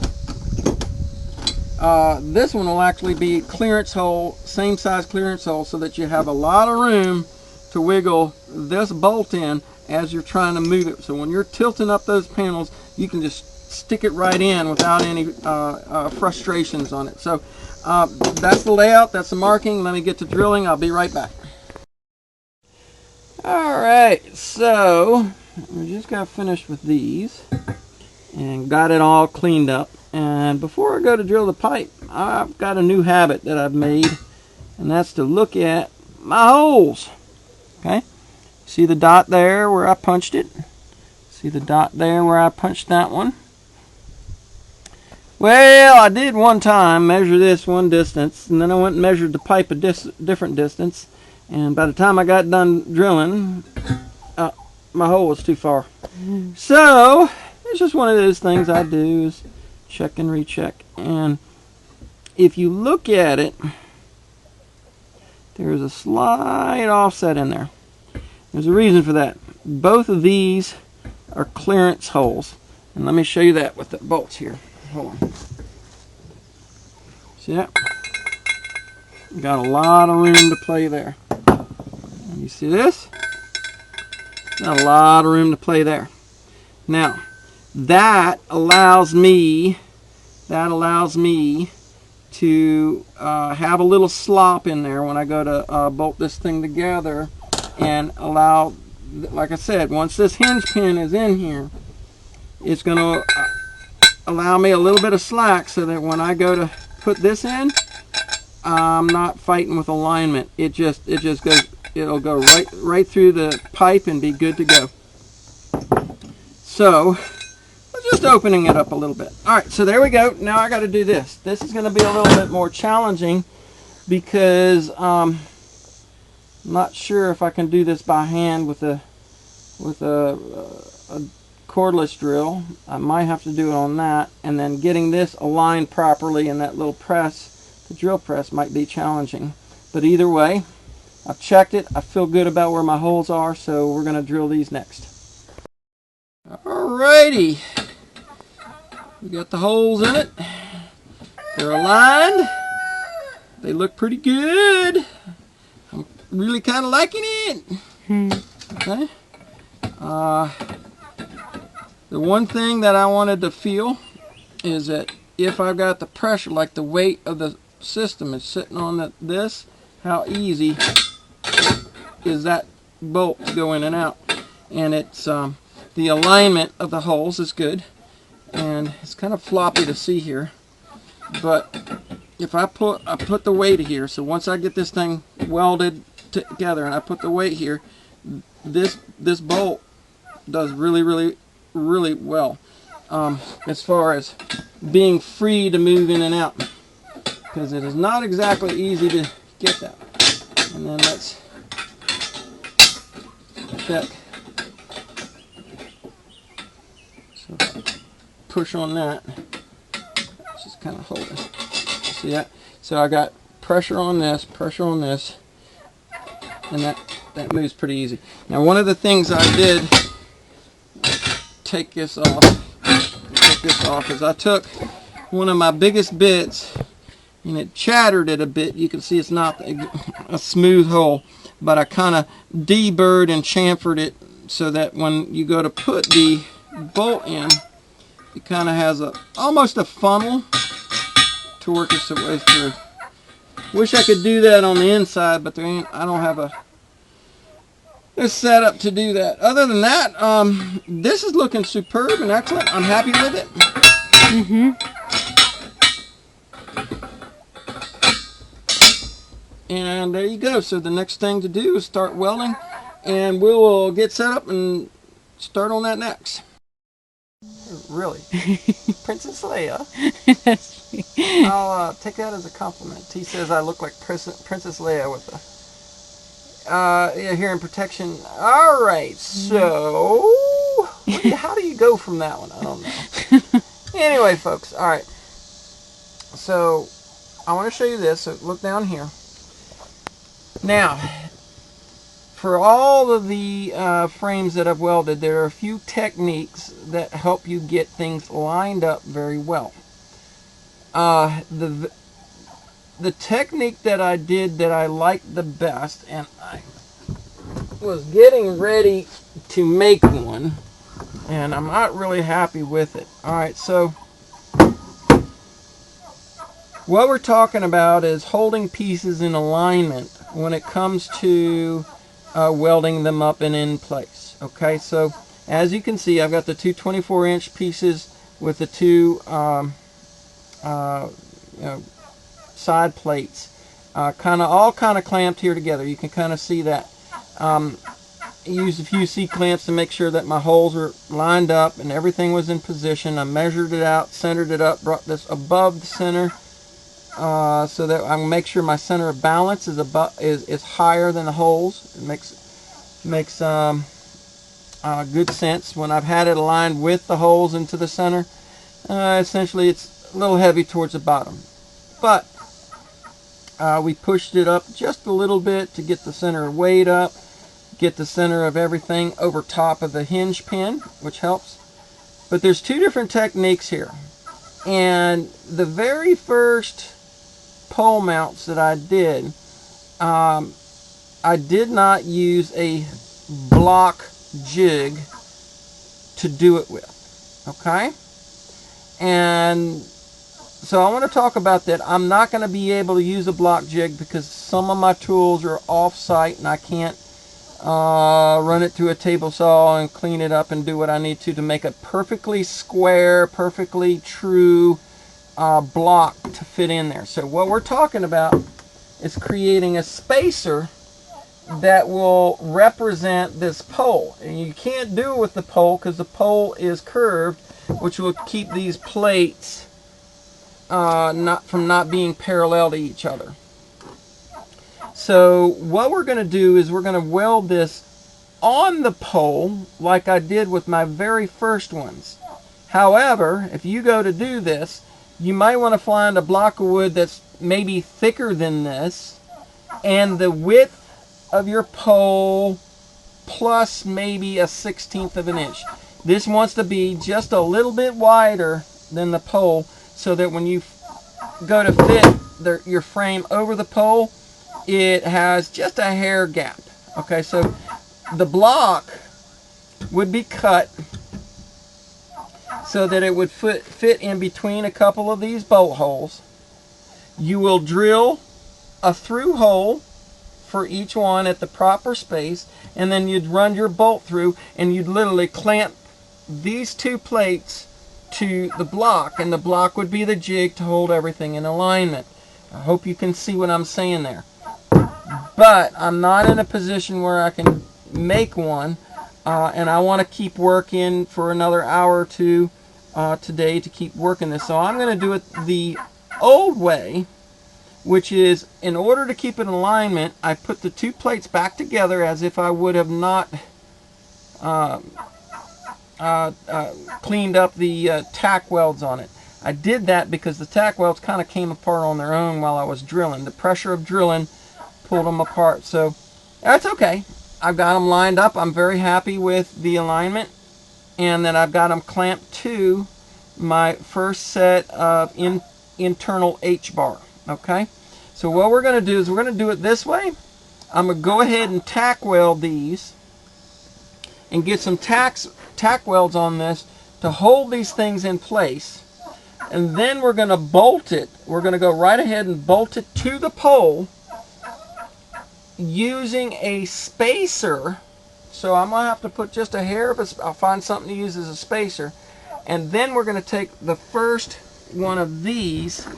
[SPEAKER 1] actually be clearance hole, same size clearance hole, so that you have a lot of room to wiggle this bolt in as you're trying to move it. So when you're tilting up those panels, you can just stick it right in without any frustrations on it. So that's the layout, that's the marking. Let me get to drilling. I'll be right back. Alright, so we just got finished with these and got it all cleaned up. And before I go to drill the pipe, I've got a new habit that I've made, and that's to look at my holes. Okay, see the dot there where I punched it? See the dot there where I punched that one? Well, I did one time measure this one distance, and then I went and measured the pipe a different distance, and by the time I got done drilling, my hole was too far. So it's just one of those things I do, is check and recheck. And if you look at it, there's a slight offset in there. There's a reason for that. Both of these are clearance holes, and let me show you that with the bolts here. Hold on. See that? Got a lot of room to play there. You see this? Got a lot of room to play there. Now, that allows me to have a little slop in there when I go to bolt this thing together, and allow, like I said, once this hinge pin is in here, it's going to allow me a little bit of slack, so that when I go to put this in, I'm not fighting with alignment. It just goes, it'll go right through the pipe and be good to go. So just opening it up a little bit. Alright, so there we go. Now I got to do this. This is going to be a little bit more challenging, because I'm not sure if I can do this by hand with a cordless drill. I might have to do it on that, and then getting this aligned properly in that little press, the drill press, might be challenging. But either way, I've checked it. I feel good about where my holes are, so we're going to drill these next. Alrighty, we got the holes in it. They're aligned. They look pretty good. I'm really kind of liking it. Okay. The one thing that I wanted to feel is that if I've got the pressure, like the weight of the system is sitting on this, how easy is that bolt to go in and out. And it's the alignment of the holes is good, and it's kind of floppy to see here, but if I put the weight here, so once I get this thing welded together and I put the weight here, this bolt does really well as far as being free to move in and out, because it is not exactly easy to get that. And then let's check. So if I push on that, it's just kind of hold it. See that? So I got pressure on this, and that moves pretty easy. Now, one of the things I did, take this off, is I took one of my biggest bits and it chattered it a bit. You can see it's not a smooth hole, but I kind of deburred and chamfered it so that when you go to put the bolt in, it kind of has almost a funnel to work its way through. Wish I could do that on the inside, but I don't have a setup to do that. Other than that, this is looking superb and excellent. I'm happy with it. And there you go. So the next thing to do is start welding, and we'll get set up and start on that next. Really? Princess Leia? I'll take that as a compliment. T says I look like Princess Leia with the hearing protection. All right, so how do you go from that one? I don't know. Anyway, folks, all right. So I want to show you this. So look down here. Now, for all of the frames that I've welded, there are a few techniques that help you get things lined up very well. The technique that I did that I liked the best, and I was getting ready to make one, and I'm not really happy with it. Alright, so what we're talking about is holding pieces in alignment when it comes to welding them up and in place. Okay, so as you can see, I've got the two 24-inch pieces with the two side plates all clamped here together. You can kind of see that. I used a few C-clamps to make sure that my holes are lined up and everything was in position. I measured it out, centered it up, brought this above the center so that I can make sure my center of balance is higher than the holes. It makes good sense. When I've had it aligned with the holes into the center, essentially it's a little heavy towards the bottom. But we pushed it up just a little bit to get the center of weight up, get the center of everything over top of the hinge pin, which helps. But there's two different techniques here. And the very first pole mounts that I did not use a block jig to do it with. Okay? And so I want to talk about that. I'm not going to be able to use a block jig because some of my tools are off-site and I can't run it through a table saw and clean it up and do what I need to make a perfectly square, perfectly true block to fit in there. So what we're talking about is creating a spacer that will represent this pole. And you can't do it with the pole because the pole is curved, which will keep these plates from not being parallel to each other. So what we're going to do is we're going to weld this on the pole like I did with my very first ones. However, if you go to do this, you might want to find a block of wood that's maybe thicker than this, and the width of your pole plus maybe 1/16 of an inch. This wants to be just a little bit wider than the pole so that when you go to fit your frame over the pole, it has just a hair gap. Okay, so the block would be cut so that it would fit in between a couple of these bolt holes. You will drill a through hole for each one at the proper space, and then you'd run your bolt through and you'd literally clamp these two plates to the block, and the block would be the jig to hold everything in alignment. I hope you can see what I'm saying there. But I'm not in a position where I can make one, and I want to keep working for another hour or two today to keep working this. So I'm going to do it the old way, which is, in order to keep it in alignment, I put the two plates back together as if I would have not cleaned up the tack welds on it. I did that because the tack welds kind of came apart on their own while I was drilling. The pressure of drilling pulled them apart. So that's okay. I've got them lined up. I'm very happy with the alignment. And then I've got them clamped to my first set of internal H-bar. Okay? So what we're going to do is we're going to do it this way. I'm going to go ahead and tack weld these and get some tack welds on this to hold these things in place. And then we're going to bolt it. We're going to go right ahead and bolt it to the pole using a spacer. So I'm going to have to put just a hair of I'll find something to use as a spacer. And then we're going to take the first one of these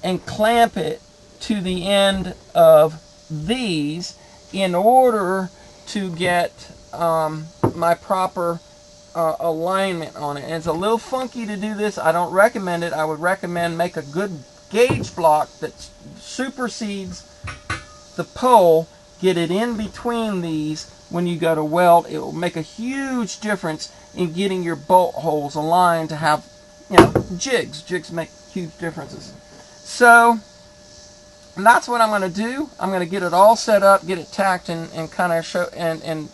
[SPEAKER 1] and clamp it to the end of these in order to get my proper alignment on it. And it's a little funky to do this. I don't recommend it. I would recommend make a good gauge block that supersedes the pole. Get it in between these when you go to weld. It will make a huge difference in getting your bolt holes aligned to have, you know, jigs. Jigs make huge differences. So that's what I'm going to do. I'm going to get it all set up, get it tacked, and kind of show and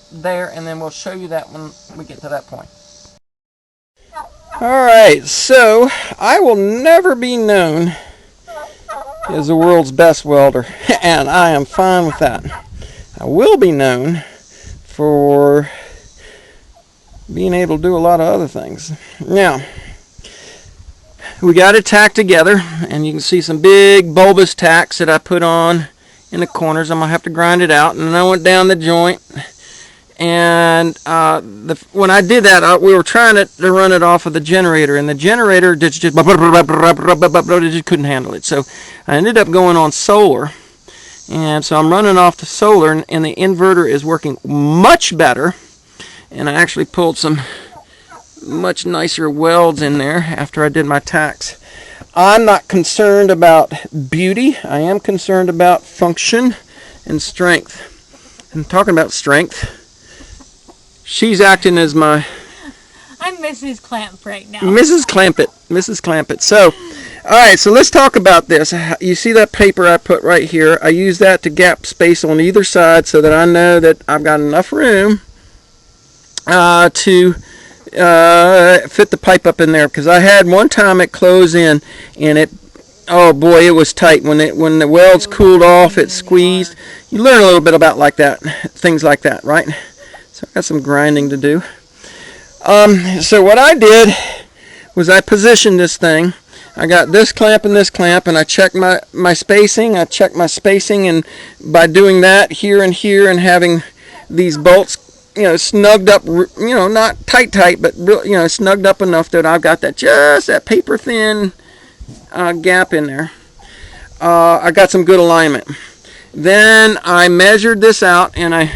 [SPEAKER 1] there, and then we'll show you that when we get to that point. Alright, so I will never be known as the world's best welder, and I am fine with that. I will be known for being able to do a lot of other things. Now, we got it tacked together, and you can see some big bulbous tacks that I put on in the corners. I'm going to have to grind it out, and then I went down the joint. And when I did that, we were trying to run it off of the generator, and the generator just couldn't handle it. So I ended up going on solar, and so I'm running off the solar, and the inverter is working much better. And I actually pulled some much nicer welds in there after I did my tacks. I'm not concerned about beauty. I am concerned about function and strength. And talking about strength, she's acting as my...
[SPEAKER 2] I'm Mrs. Clamp right now.
[SPEAKER 1] Mrs. Clampett. Mrs. Clampett. So, alright, so let's talk about this. You see that paper I put right here? I use that to gap space on either side so that I know that I've got enough room to fit the pipe up in there. Because I had one time it close in, and it... Oh boy, it was tight. When the welds cooled off, it squeezed. You learn a little bit about things like that, right? So I got some grinding to do. So what I did was I positioned this thing. I got this clamp, and I checked my spacing. I checked my spacing, and by doing that here and here, and having these bolts, you know, snugged up, you know, not tight, but real, you know, snugged up enough that I've got that paper thin gap in there. I got some good alignment. Then I measured this out, and I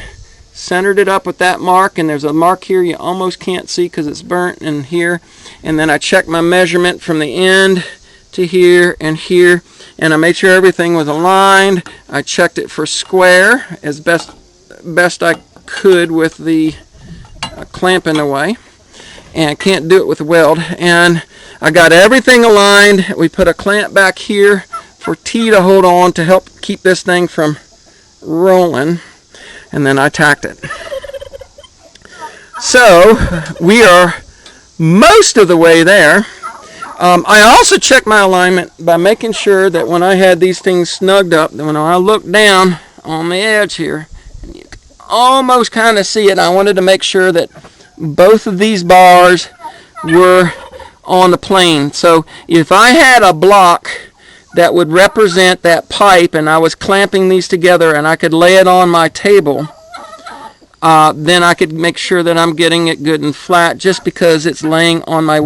[SPEAKER 1] centered it up with that mark, and there's a mark here you almost can't see because it's burnt in here. And then I checked my measurement from the end to here and here, and I made sure everything was aligned. I checked it for square as best I could with the clamp in the way, and I can't do it with the weld. And I got everything aligned. We put a clamp back here for T to hold on to help keep this thing from rolling. And then I tacked it. So we are most of the way there. I also checked my alignment by making sure that when I had these things snugged up, that when I looked down on the edge here, you can almost kind of see it. I wanted to make sure that both of these bars were on the plane. So if I had a block that would represent that pipe, and I was clamping these together, and I could lay it on my table, then I could make sure that I'm getting it good and flat, just because it's laying on my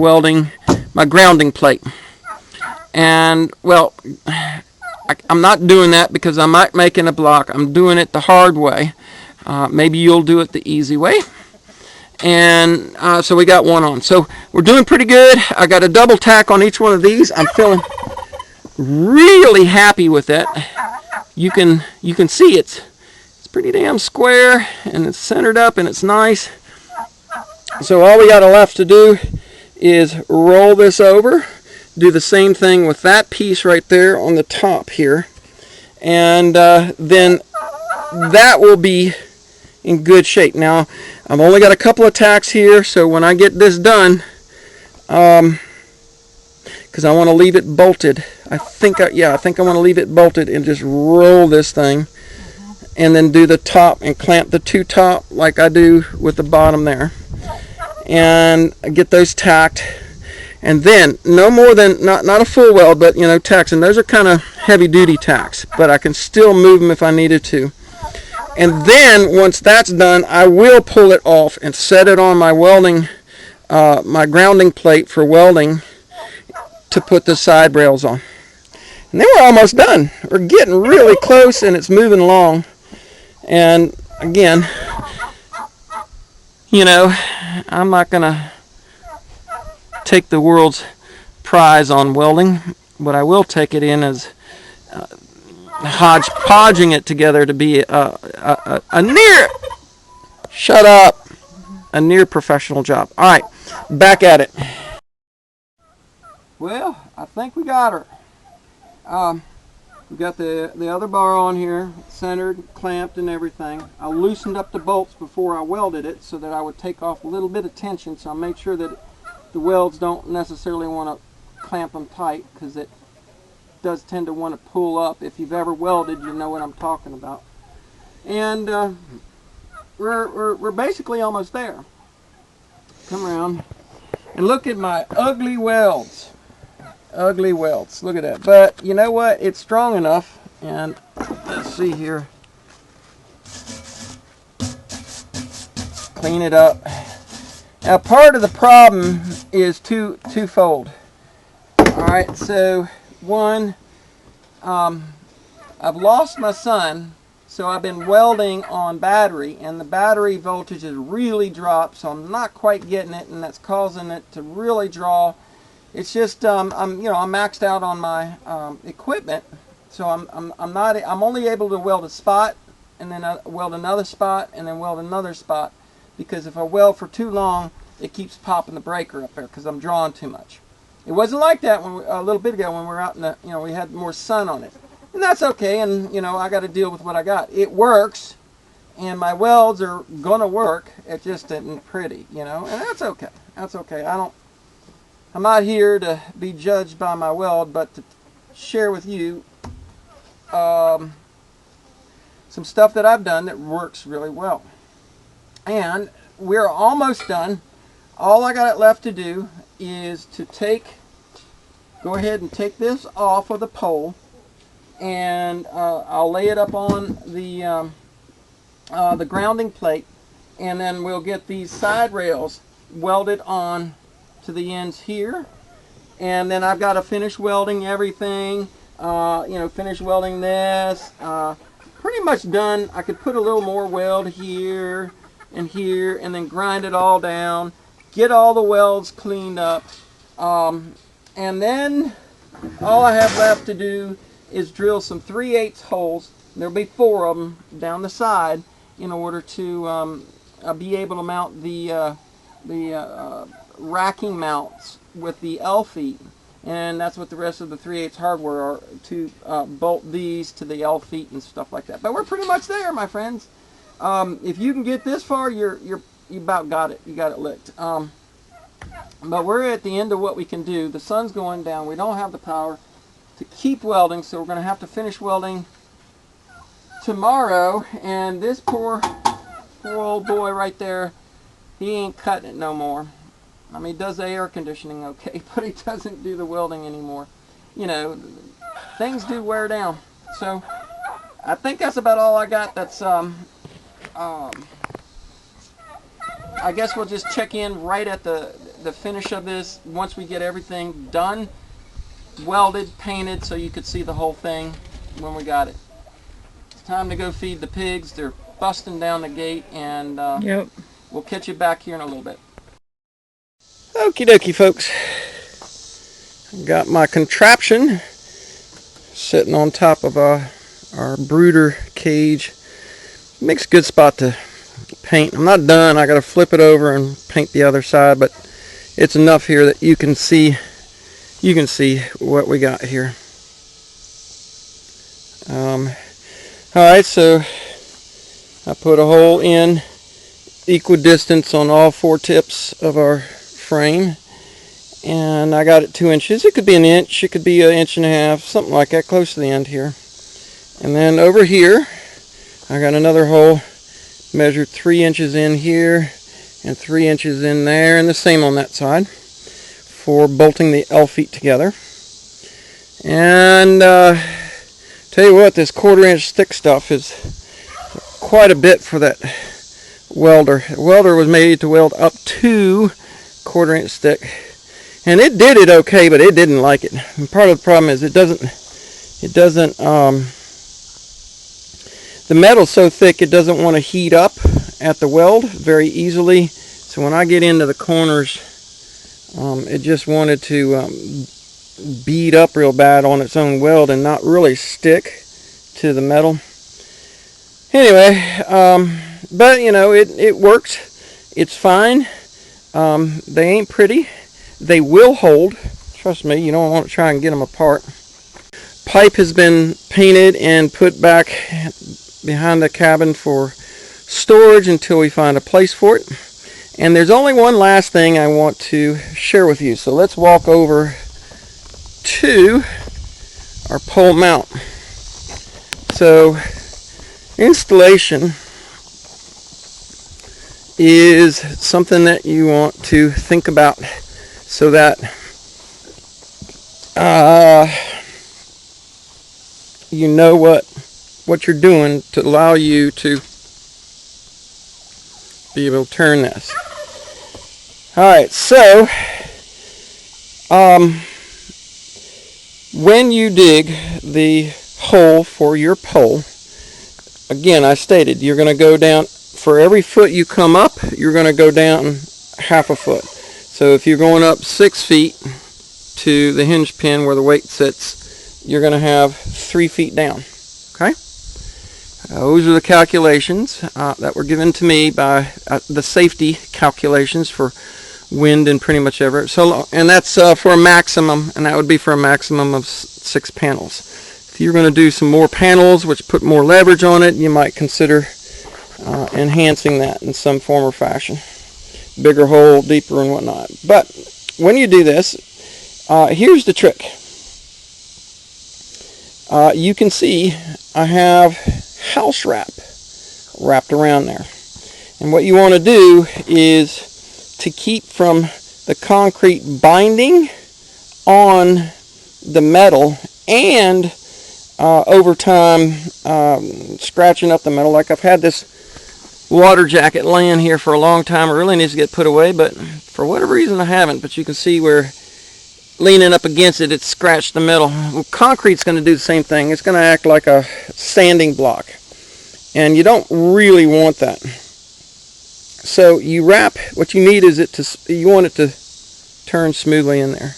[SPEAKER 1] grounding plate. And well, I'm not doing that because I'm not making a block. I'm doing it the hard way. Maybe you'll do it the easy way. And so we got one on. So we're doing pretty good. I got a double tack on each one of these. I'm feeling really happy with it. You can see it's pretty damn square, and it's centered up, and it's nice. So all we got left to do is roll this over, do the same thing with that piece right there on the top here, and then that will be in good shape. Now I've only got a couple of tacks here, so when I get this done, because I want to leave it bolted. I think I want to leave it bolted and just roll this thing, and then do the top and clamp the two top like I do with the bottom there, and get those tacked. And then no more than, not a full weld, but tacks, and those are kind of heavy duty tacks, but I can still move them if I needed to. And then once that's done, I will pull it off and set it on my welding, my grounding plate for welding to put the side rails on. And then we're almost done. We're getting really close, and it's moving along. And again, I'm not gonna take the world's prize on welding, but I will take it in as hodgepodging it together to be a near, shut up, a near professional job. All right, back at it. Well, I think we got her. We got the other bar on here, centered, clamped, and everything. I loosened up the bolts before I welded it so that I would take off a little bit of tension, so I made sure that the welds don't necessarily want to clamp them tight, because it does tend to want to pull up. If you've ever welded, you know what I'm talking about. And we're basically almost there. Come around and look at my ugly welds. Ugly welds. Look at that. But you know what? It's strong enough. And let's see here. Clean it up. Now, part of the problem is twofold. All right. So one, I've lost my son, so I've been welding on battery, and the battery voltage has really dropped, so I'm not quite getting it, and that's causing it to really draw. It's just I'm maxed out on my equipment, so I'm only able to weld a spot, and then weld another spot, and then weld another spot, because if I weld for too long, it keeps popping the breaker up there because I'm drawing too much. It wasn't like that a little bit ago when we were out in the, we had more sun on it, and that's okay. And I got to deal with what I got. It works, and my welds are gonna work. It just isn't pretty, and that's okay. That's okay. I'm not here to be judged by my weld, but to share with you some stuff that I've done that works really well. And we're almost done. All I got left to do is to go ahead and take this off of the pole, and I'll lay it up on the grounding plate, and then we'll get these side rails welded on to the ends here, and then I've got to finish welding everything, finish welding this, pretty much done. I could put a little more weld here, and then grind it all down, get all the welds cleaned up, and then all I have left to do is drill some 3/8 holes. There'll be 4 of them down the side in order to be able to mount the racking mounts with the L feet, and that's what the rest of the 3/8 hardware are, to bolt these to the L feet and stuff like that. But we're pretty much there, my friends. If you can get this far, you about got it. You got it licked. But we're at the end of what we can do. The sun's going down. We don't have the power to keep welding, so we're going to have to finish welding tomorrow. And this poor old boy right there, he ain't cutting it no more. I mean, he does the air conditioning okay, but he doesn't do the welding anymore. Things do wear down. So I think that's about all I got. That's I guess we'll just check in right at the finish of this once we get everything done, welded, painted, so you could see the whole thing when we got it. It's time to go feed the pigs. They're busting down the gate, and
[SPEAKER 2] Yep.
[SPEAKER 1] We'll catch you back here in a little bit. Okie dokie, folks. Got my contraption sitting on top of our brooder cage. Makes a good spot to paint. I'm not done. I got to flip it over and paint the other side, but it's enough here that you can see what we got here. Alright, so I put a hole in equidistance on all 4 tips of our frame, and I got it 2 inches. It could be 1 inch, it could be 1.5 inches, something like that, close to the end here. And then over here I got another hole, measured 3 inches in here and 3 inches in there, and the same on that side. for bolting the L feet together. And tell you what, this 1/4 inch thick stuff is quite a bit for that welder. The welder was made to weld up to 1/4 inch thick, and it did it okay, but it didn't like it. And part of the problem is it doesn't the metal's so thick it doesn't want to heat up at the weld very easily. So when I get into the corners, it just wanted to bead up real bad on its own weld and not really stick to the metal. Anyway, but you know, it works. It's fine. They ain't pretty. They will hold. Trust me, you don't want to try and get them apart. Pipe has been painted and put back behind the cabin for storage until we find a place for it. And there's only one last thing I want to share with you. So let's walk over to our pole mount. So installation is something that you want to think about so that you know what you're doing to allow you to be able to turn this. Alright, so when you dig the hole for your pole, again, I stated you're going to go down, for every foot you come up, you're going to go down 1/2 foot. So if you're going up 6 feet to the hinge pin where the weight sits, you're going to have 3 feet down. Okay? Those are the calculations that were given to me by the safety calculations for wind and pretty much ever. So, and that's for a maximum, and that would be for a maximum of 6 panels. If you're going to do some more panels, which put more leverage on it, you might consider enhancing that in some form or fashion. Bigger hole, deeper, and whatnot. But when you do this, here's the trick. You can see I have house wrap wrapped around there. And what you want to do is to keep from the concrete binding on the metal and over time scratching up the metal. Like I've had this water jacket laying here for a long time. It really needs to get put away, but for whatever reason I haven't. But you can see where leaning up against it, it's scratched the metal. Well, concrete's going to do the same thing. It's going to act like a sanding block, and you don't really want that. So you wrap. What you need is you want it to turn smoothly in there.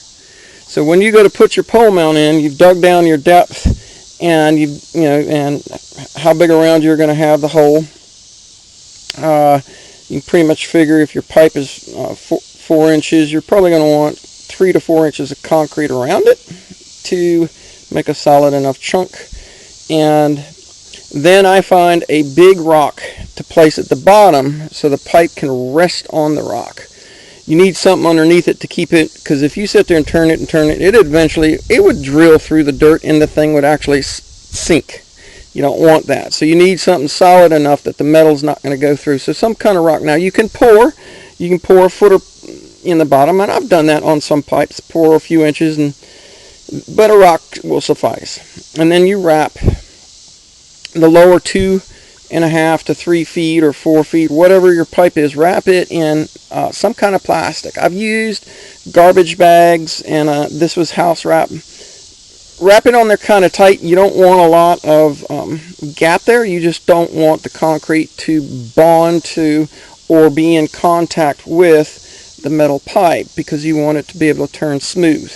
[SPEAKER 1] So when you go to put your pole mount in, you've dug down your depth, and and how big around you're going to have the hole. You can pretty much figure if your pipe is 4 inches, you're probably going to want 3 to 4 inches of concrete around it to make a solid enough chunk. And then I find a big rock to place at the bottom so the pipe can rest on the rock. You need something underneath it to keep it, because if you sit there and turn it, it would drill through the dirt and the thing would actually sink. You don't want that. So you need something solid enough that the metal's not going to go through. So some kind of rock. Now you can pour a footer in the bottom, and I've done that on some pipes, pour a few inches, but a rock will suffice. And then you wrap the lower 2.5 to 3 feet or 4 feet, whatever your pipe is, wrap it in some kind of plastic. I've used garbage bags, and this was house wrap. Wrap it on there kind of tight. You don't want a lot of gap there. You just don't want the concrete to bond to or be in contact with the metal pipe, because you want it to be able to turn smooth.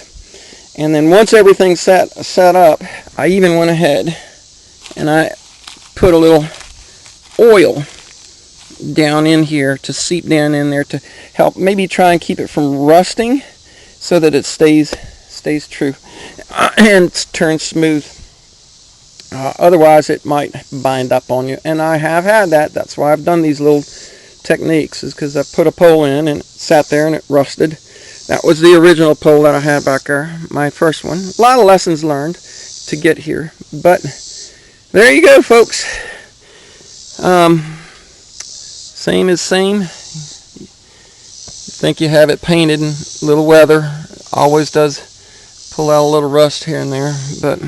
[SPEAKER 1] And then once everything's set up, I even went ahead and I put a little oil down in here to seep down in there to help maybe try and keep it from rusting so that it stays true and turns smooth. Otherwise it might bind up on you, and I have had that. That's why I've done these little techniques, is because I put a pole in and it sat there and it rusted. That was the original pole that I had back there, my first one. A lot of lessons learned to get here, but there you go, folks. Same is same. You think you have it painted in little weather, Always does pull out a little rust here and there, but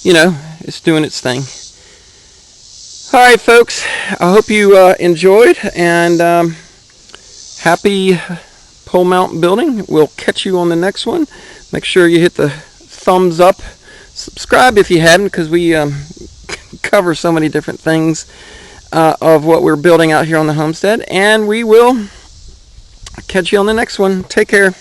[SPEAKER 1] you know, it's doing its thing. All right, folks, I hope you enjoyed, and happy pole mount building. We'll catch you on the next one. Make sure you hit the thumbs up. Subscribe if you hadn't, because we cover so many different things of what we're building out here on the homestead. And we will catch you on the next one. Take care.